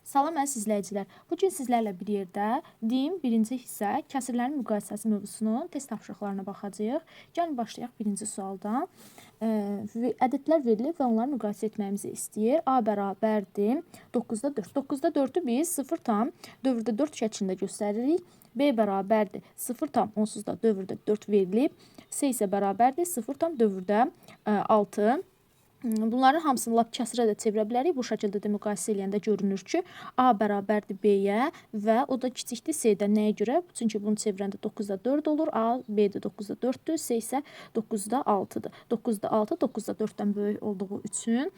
Salam əziz izləyicilər. Bu gün sizlərlə bir yerdə din birinci hissə kəsirlərin müqayisəsi mövzusunun test tapşırıqlarına baxacağıq. Gəlin başlayaq birinci sualdan. Ədədlər verilib və onları müqayisə etməyimizi istəyir. A bərabərdir 9-da 4. 9-da 4-ü biz 0 tam dövrdə 4 şəklində göstəririk. B bərabərdir 0 tam onsuz da dövrdə 4 verilib. C isə bərabərdir 0 tam dövrdə 6. Bunların hamısını lap kəsirə də çevirə bilərik. Bu şəkildə də müqayisə edəndə görünür ki, A bərabərdir B-yə və o da kiçikdir C-dən. Nəyə görə? Çünki bunu çevirəndə 9-da 4 olur. A, B də 9-da 4-dür. C isə 9-da 6-dır. 9-da 6, 9-da 4-dən böyük olduğu üçün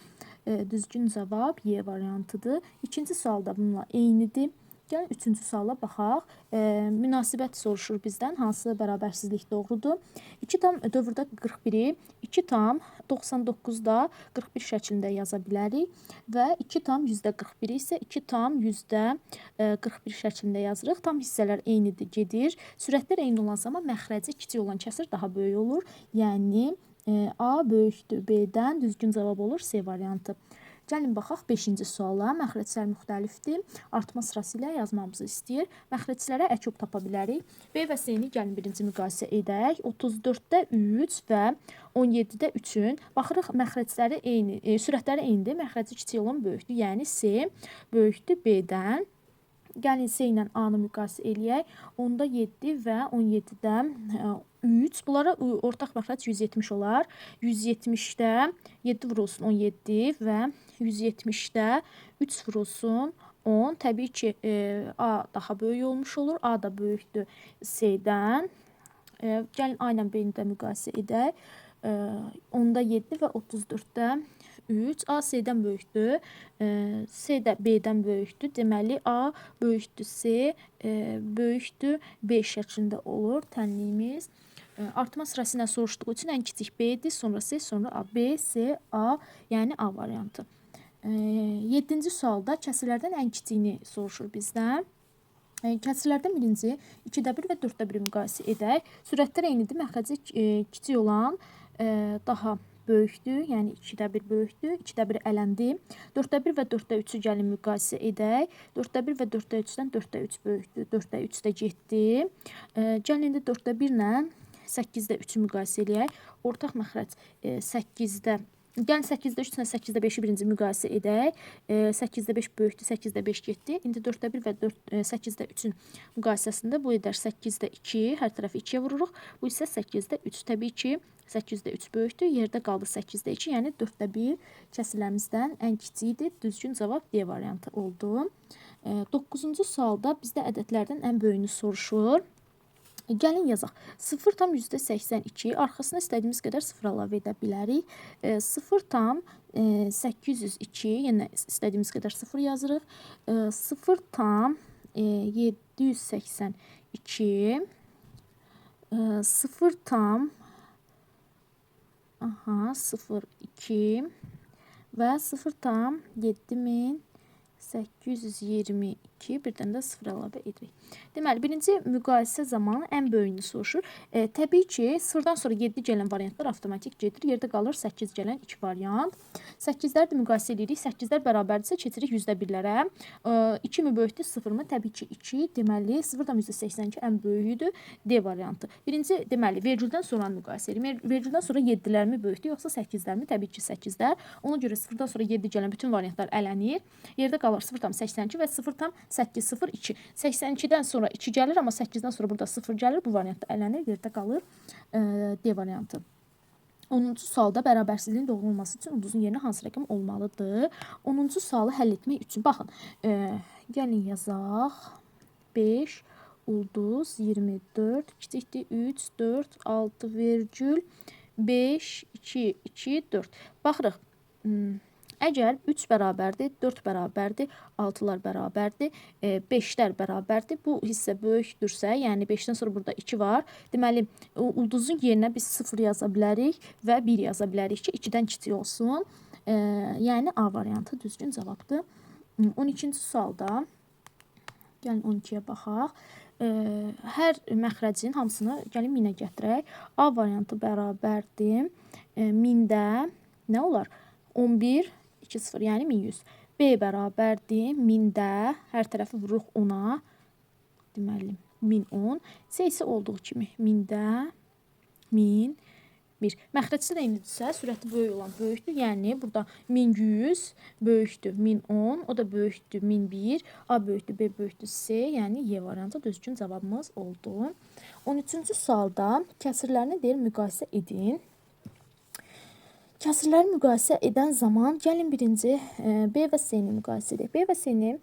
düzgün cavab Y variantıdır. İkinci sual da bununla eynidir. Gəlin üçüncü suala baxaq. Münasibət soruşur bizdən. Hansı bərabərsizlik doğrudur? 2 tam dövrdə 41-i 2 tam 99-da 41 şəklində yaza bilərik və 2 tam %41 isə 2 tam %41 şəklində yazırıq. Tam hissələr eynidir, gedir. Sürətlər eyni olan zaman məxrəci kiçik olan kəsir daha böyük olur. Yəni A böyükdür B-dən, düzgün cavab olur C variantı. Gəlin baxaq 5-ci suala. Məxrəclər müxtəlifdir. Artma sırası ilə yazmamızı istəyir. Məxrəclərə əkub tapa bilərik. B və C-ni gəlin birinci müqayisə edək. 34-də 3 və 17-də 3-ün baxırıq məxrəcləri eyni, sürətləri eynidir. Məxrəci kiçik olan böyükdür. Yəni C böyükdür B-dən. Gəlin C ilə A-nı müqayisə eləyək. 10-da 7 və 17-də 3. Bunlara ortaq məxrəc 170 olar. 170-də 7 vurulsun 17 və 170-də 3 vurulsun 10. Təbii ki, A daha böyük olmuş olur. A da böyükdür C-dən. Gəlin A ilə B-ni də müqayisə edək. 10-da 7 və 34-də 3. A C-dən böyükdür. C də B-dən böyükdür. Deməli, A böyükdür C, böyükdür B şəklində olur tənliyimiz. Artma sırası ilə soruşduğu üçün ən kiçik B-dir, sonra C, sonra A. B, C, A, yəni A variantı. 7-ci sualda kəsirlərdən ən kiçiyini soruşur bizdən. Kəsirlərdən birinci 2-də 1 və 4-də 1 müqayisə edək. Sürətlər eynidir, məxrəci kiçik olan daha böyükdür, yəni 2-də 1 böyükdür, 2-də 1 ələndi. 4-də 1 və 4-də 3-ü gəlin müqayisə edək. 4-də 1 və 4-də 3-dən 4-də 3 böyükdür, 4-də 3 də getdi. Gəlin indi 4-də 1 ilə 8-də 3-ü müqayisə eləyək. Ortaq məxrəc 8-də, gəlin 8-də 3 ilə 8-də 5-i birinci müqayisə edək. 8-də 5 böyükdür, 8-də 5 getdi. İndi 4-də 1 və 8-də 3-ün müqayisəsində bu edər 8-də 2, hər tərəfi 2-yə vururuq. Bu isə 8-də 3. Təbii ki, 8-də 3 böyükdür, yerdə qaldı 8-də 2, yəni 4-də 1 kəsirlərimizdən ən kiçiyidir. Düzgün cavab D variantı oldu. 9-cu sualda bizdə ədədlərdən ən böyüyünü soruşur. Gəlin yazaq. 0 tam %82, arxasına istədiyimiz qədər 0 əlavə edə bilərik. 0 tam 802, yenə istədiyimiz qədər 0 yazırıq. 0 tam 782, 0 tam 02 və 0 tam 7822, birdən də 0 əlavə edirik. Deməli, birinci müqayisə zamanı ən böyüyünü soruşur. Təbii ki, 0-dan sonra 7 gələn variantlar avtomatik gedir. Yerdə qalır 8 gələn 2 variant. 8-ləri də müqayisə edirik. 8-lər bərabərdirsə keçirik %1-lərə. 2 mi böyükdür, 0 mı? Təbii ki, 2. Deməli, 0-dan %82 ən böyüyüdür. D variantı. Birinci, deməli, vergüldən sonra müqayisə edirik. Vergüldən sonra 7-lər mi böyükdür, yoxsa 8-lər mi? Təbii ki, 8-lər. Ona görə 0-dan sonra 7 gələn bütün variantlar ələnir. Yerdə qalır 0,82 və 0,802. 82-dən sonra 2 gəlir, amma 8-dən sonra burada 0 gəlir. Bu variantda ələnir, yerdə qalır D variantı. 10-cu sualda bərabərsizliyin doğru olması üçün ulduzun yerinə hansı rəqəm olmalıdır? 10-cu sualı həll etmək üçün, baxın, gəlin yazaq. 5, ulduz, 24, kiçikdir 3, 4, 6, vergül, 5, 2, 2, 4. Baxırıq. Əgər 3 bərabərdir, 4 bərabərdir, 6-lar bərabərdir, 5-lər bərabərdir, bu hissə böyükdürsə, yəni 5-dən sonra burada 2 var. Deməli, ulduzun yerinə biz 0 yaza bilərik və 1 yaza bilərik ki, 2-dən kiçik olsun. Yəni A variantı düzgün cavabdır. 12-ci sualda, gəlin 12-yə baxaq. Hər məxrəcin hamısını gəlin 1000-ə gətirək. A variantı bərabərdir. 1000-də nə olar? 11, 2, 0, yəni 1100. B bərabərdir 1000-də, hər tərəfi vururuq 10-a. Deməli 1010. C isə olduğu kimi 1000-də 1000 1. Məxrəcsi də eynidirsə, sürəti böyük olan böyükdür. Yəni burada 1100 böyükdür 1010, o da böyükdür 1001, A böyükdür, B böyükdür C. Yəni Y variantı düzgün cavabımız oldu. 13-cü sualda kəsirlərini deyir müqayisə edin. Kəsirləri müqayisə edən zaman gəlin birinci B və C-ni müqayisə edək. B və C-ni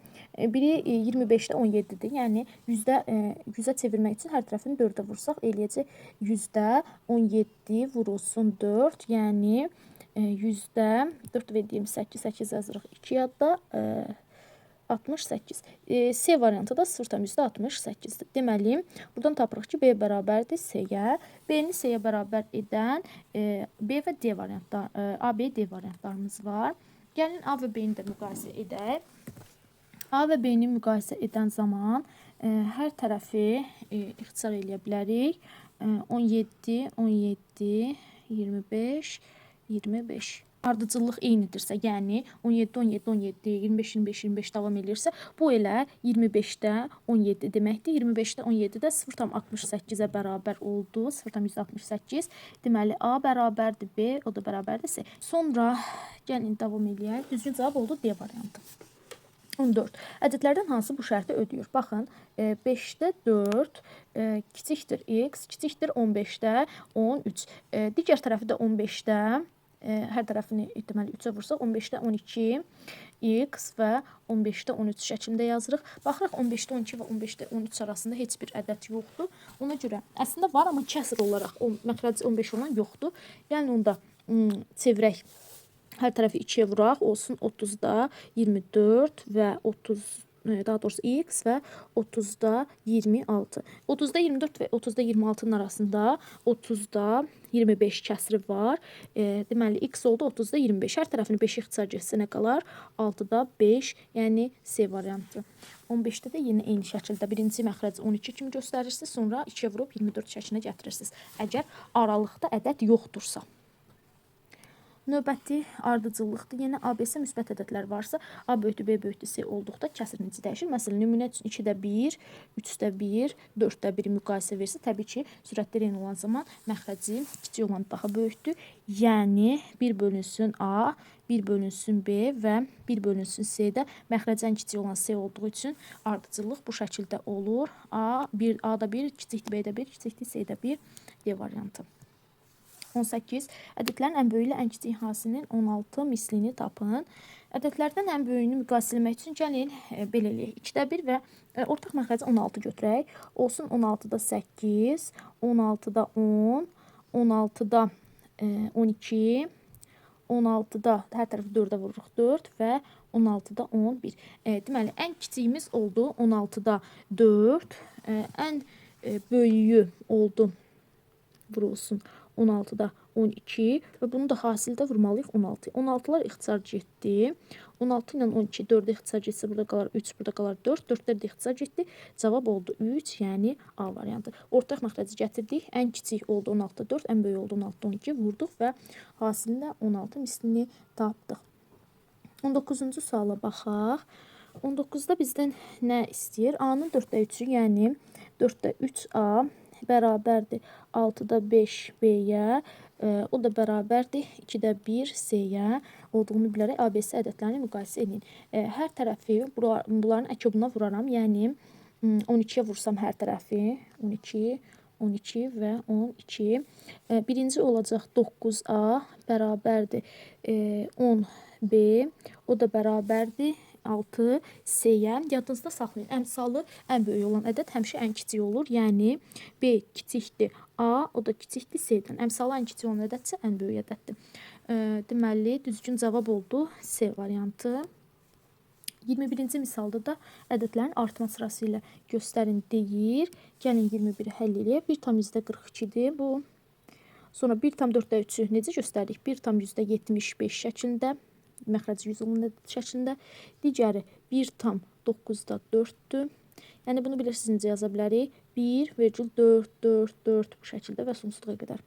biri 25-də 17-dir. Yəni 100-ə çevirmək üçün hər tərəfini 4-ə vursaq eləyəcək 100-də 17 vurulsun 4. Yəni 100-də 4 və 28, 8 yazırıq 2 yadda 68. C variantı da 0,68-dir. Deməli, buradan tapırıq ki, B bərabərdir C-yə. B-ni C-yə bərabər edən B və D variantlar, A, B, D variantlarımız var. Gəlin A və B-ni də müqayisə edək. A və B-ni müqayisə edən zaman hər tərəfi ixtisar eləyə bilərik. 17, 17, 25, 25. Ardıcıllıq eynidirsə, yəni 17, 17, 17, 25, 25, 25 davam edirsə, bu elə 25-də 17 deməkdir. 25-də 17 də 0,68-ə bərabər oldu. 0,168. Deməli, A bərabərdir B, o da bərabərdir C. Sonra gəlin davam eləyək. Düzgün cavab oldu D variantı. 14. Ədədlərdən hansı bu şərti ödəyir? Baxın, 5-də 4 kiçikdir x, kiçikdir 15-də 13. Digər tərəfi də 15-də, hər tərəfini deməli 3-ə vursaq, 15-də 12 x və 15-də 13 şəklində yazırıq. Baxırıq, 15-də 12 və 15-də 13 arasında heç bir ədəd yoxdur. Ona görə əslində var, amma kəsr olaraq məxrəci 15 olan yoxdur. Yəni onda çevirək. Hər tərəfi 2-yə vuraq, olsun 30-da 24 və 30, daha doğrusu x və 30-da 26. 30-da 24 və 30-da 26-nın arasında 30-da 25 kəsri var. Deməli, x oldu 30-da 25. Hər tərəfini 5 ixtisar getsə nə qalar? 6-da 5, yəni C variantı. 15-də də yenə eyni şəkildə birinci məxrəci 12 kimi göstərirsiniz, sonra 2-yə vurub 24 şəklinə gətirirsiniz. Əgər aralıqda ədəd yoxdursa. Növbəti ardıcıllıqdır. Yenə ABC müsbət ədədlər varsa, A böyükdür, B böyükdür, C olduqda kəsir necə dəyişir? Məsələn, nümunə üçün 2-də 1, 3-də 1, 4-də 1 müqayisə versə, təbii ki, sürətləri eyni olan zaman məxrəci kiçik olan daha böyükdür. Yəni 1 bölünsün A, 1 bölünsün B və 1 bölünsün C-də məxrəcən kiçik olan C olduğu üçün ardıcıllıq bu şəkildə olur. A-da 1, kiçikdir, B-də 1, kiçikdir, C-də 1, D variantı. 18. Ədədlərin ən böyüyü ilə ən kiçik hasinin 16 mislini tapın. Ədədlərdən ən böyüyünü müqayisə etmək üçün gəlin belə eləyək. 2-də 1 və ortaq məxrəci 16 götürək. Olsun 16-da 8, 16-da 10, 16-da 12, 16-da hər tərəfi 4-ə vururuq 4 və 16-da 11. Deməli, ən kiçiyimiz oldu 16-da 4, ən böyüyü oldu vurulsun 16-da 12 və bunu da hasildə vurmalıyıq 16. 16-lar ixtisar getdi. 16 ilə 12 4-də ixtisar getsə burada qalar 3, burada qalar 4. 4-lər də ixtisar getdi. Cavab oldu 3, yəni A variantı. Ortaq məxrəci gətirdik. Ən kiçik oldu 16-da 4, ən böyük oldu 16-da 12 vurduq və hasilində 16 mislini tapdıq. 19-cu suala baxaq. 19-da bizdən nə istəyir? A-nın 4-də 3-ü, yəni 4-də 3A bərabərdir 6-da 5 B-yə, o da bərabərdir 2-də 1 C-yə olduğunu bilərək ABC ədədlərini müqayisə edin. Hər tərəfi bunların əkobuna vuraram, yəni 12-yə vursam hər tərəfi 12, 12 və 12. Birinci olacaq 9A bərabərdir 10B, o da bərabərdir 6 C-yə. Yadınızda saxlayın. Əmsalı ən böyük olan ədəd həmişə ən kiçik olur. Yəni B kiçikdir A, o da kiçikdir C-dən. Əmsalı ən kiçik olan ədədsə ən böyük ədəddir. Deməli, düzgün cavab oldu C variantı. 21-ci misalda da ədədlərin artma sırası ilə göstərin deyir. Gəlin 21-i həll eləyək. 1,42-dir bu. Sonra 1,4-3-ü necə göstərdik? 1,75 şəklində. Məxrəci 100 olan şəklində. Digəri 1,9-da 4-dür. Yəni bunu bilirsiniz necə yaza bilərik? 1,4, 4, 4 bu şəkildə və sonsuzluğa qədər.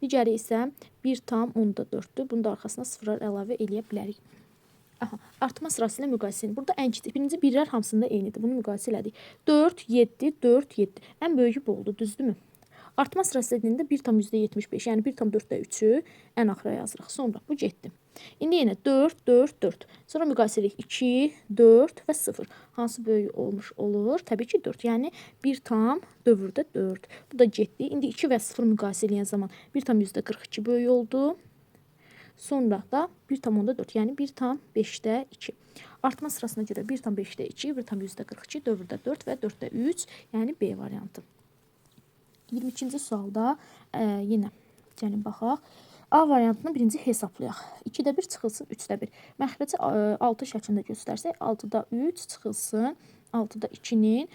Digəri isə 1,10-da 4-dür. Bunu da arxasına sıfırlar əlavə eləyə bilərik. Aha, artma sırası ilə müqayisə edin. Burada ən kiçik birinci birlər hamısında eynidir. Bunu müqayisə elədik. 4, 7, 4, 7. Ən böyüyü bu oldu, düzdürmü? Artma sırası dediyində 1,75, yəni 1,4-də 3-ü ən axıra yazırıq. Sonra bu getdi. İndi yenə 4, 4, 4. Sonra müqayisə edirik 2, 4 və 0. Hansı böyük olmuş olur? Təbii ki 4. Yəni 1 tam dövrdə 4. Bu da getdi. İndi 2 və 0 müqayisə edən zaman 1,42 böyük oldu. Sonra da 1,4, yəni 1,5-də 2. Artma sırasına görə 1,5-də 2, 1,42, dövrdə 4 və 4-də 3, yəni B variantı. 22-ci sualda yenə gəlin baxaq. A variantını birinci hesablayaq. 2-də 1 çıxılsın 3-də 1. Məxrəci 6 şəklində göstərsək, 6-da 3 çıxılsın 6-da 2-nin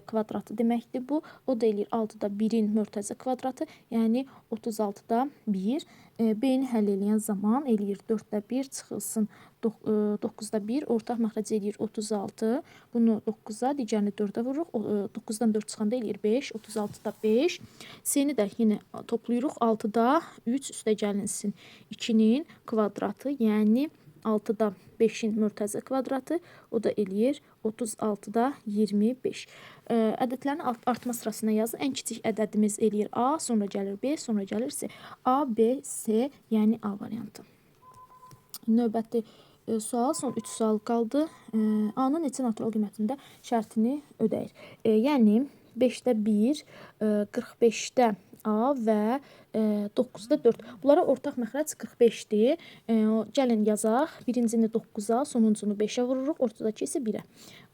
kvadratı deməkdir bu. O da eləyir 6-da 1-in mörtəzə kvadratı, yəni 36-da 1. B-ni həll eləyən zaman eləyir 4-də 1 çıxılsın 9-da 1. Ortaq məxrəci eləyir 36. Bunu 9-a, digərini 4-ə vururuq. 9-dan 4 çıxanda eləyir 5. 36-da 5. C-ni də yenə toplayırıq. 6-da 3 üstə gəlinsin 2-nin kvadratı, yəni 6-da 5-in mörtəzə kvadratı, o da eləyir 36-da 25. Ədədlərin artma sırasına yazın. Ən kiçik ədədimiz eləyir A, sonra gəlir B, sonra gəlir C. A, B, C, yəni A variantı. Növbəti sual, son 3 sual qaldı. A-nın neçə natural qiymətində şərtini ödəyir. Yəni 5-də 1, 45-də A və 9-da 4. Bunlara ortaq məxrəc 45-dir. Gəlin yazaq. Birincini 9-a, sonuncunu 5-ə vururuq. Ortadakı isə 1-ə.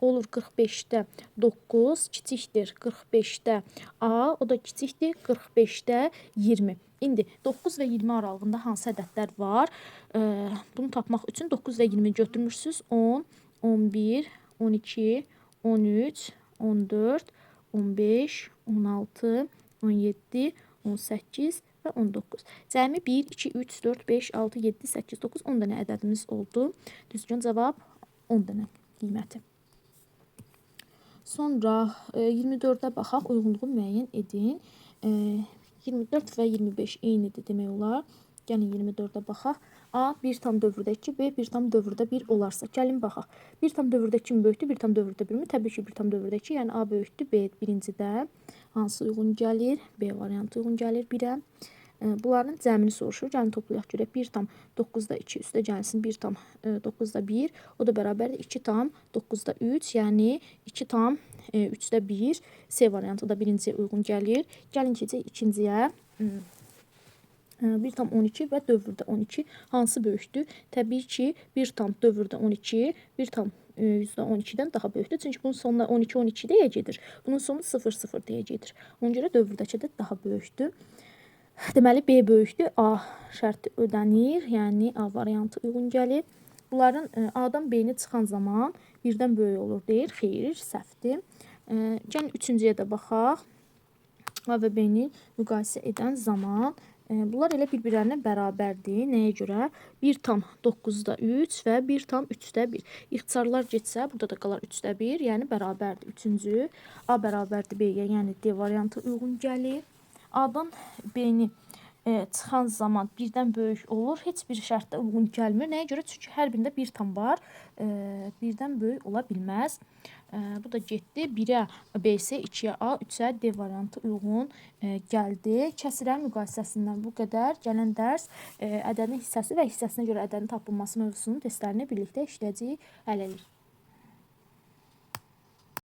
Olur 45-də 9, kiçikdir 45-də A, o da kiçikdir 45-də 20. İndi 9 və 20 aralığında hansı ədədlər var? Bunu tapmaq üçün 9 və 20 götürmürsünüz. 10, 11, 12, 13, 14, 15, 16, 17, 18 və 19. Cəmi 1, 2, 3, 4, 5, 6, 7, 8, 9, 10 dənə ədədimiz oldu. Düzgün cavab 10 dənə qiyməti. Sonra 24-də baxaq, uyğunluğu müəyyən edin. 24 və 25 eynidir demək olar. Gəlin 24-də baxaq. A 1 tam dövrdə 2, B 1 tam dövrdə 1 olarsa. Gəlin baxaq. 1 tam dövrdə 2 mi böyükdür, 1 tam dövrdə 1 mi? Təbii ki 1 tam dövrdə 2, yəni A böyükdür, B birincidə. Hansı uyğun gəlir? B variantı uyğun gəlir 1-ə. Bunların cəmini soruşur. Gəlin toplayaq görək. 1 tam 9-da 2 üstə gəlsin 1 tam 9-da 1. O da bərabərdir 2 tam 9-da 3, yəni 2 tam 3-də 1. C variantı da birinciyə uyğun gəlir. Gəlin keçək ikinciyə. 1 tam 12 və dövrdə 12 hansı böyükdür? Təbii ki 1 tam dövrdə 12, 1 tam %12-dən daha böyükdür. Çünki bunun sonuna 12, 12 deyə gedir. Bunun sonu 0, 0 deyə gedir. Ona görə dövrdəki də daha böyükdür. Deməli B böyükdür, A şərti ödənir, yəni A variantı uyğun gəlir. Bunların A-dan B-ni çıxan zaman birdən böyük olur deyir. Xeyr, səhvdir. Gəlin üçüncüyə də baxaq. A və B-ni müqayisə edən zaman bunlar elə bir-birlərinə bərabərdir. Nəyə görə? 1 tam 9-da 3 və 1 tam 3-də 1. İxtisarlar getsə, burada da qalar 3-də 1, yəni bərabərdir. Üçüncü A bərabərdir B-yə, yəni D variantı uyğun gəlir. A-dan B-ni çıxan zaman birdən böyük olur. Heç bir şərtdə uyğun gəlmir. Nəyə görə? Çünki hər birində 1 tam var. Birdən böyük ola bilməz. Bu da getdi. 1-ə B isə 2-yə A, 3-ə D variantı uyğun gəldi. Kəsirlərin müqayisəsindən bu qədər. Gələn dərs ədədin hissəsi və hissəsinə görə ədədin tapılması mövzusunun testlərini birlikdə işləyəcəyik. Hələlik.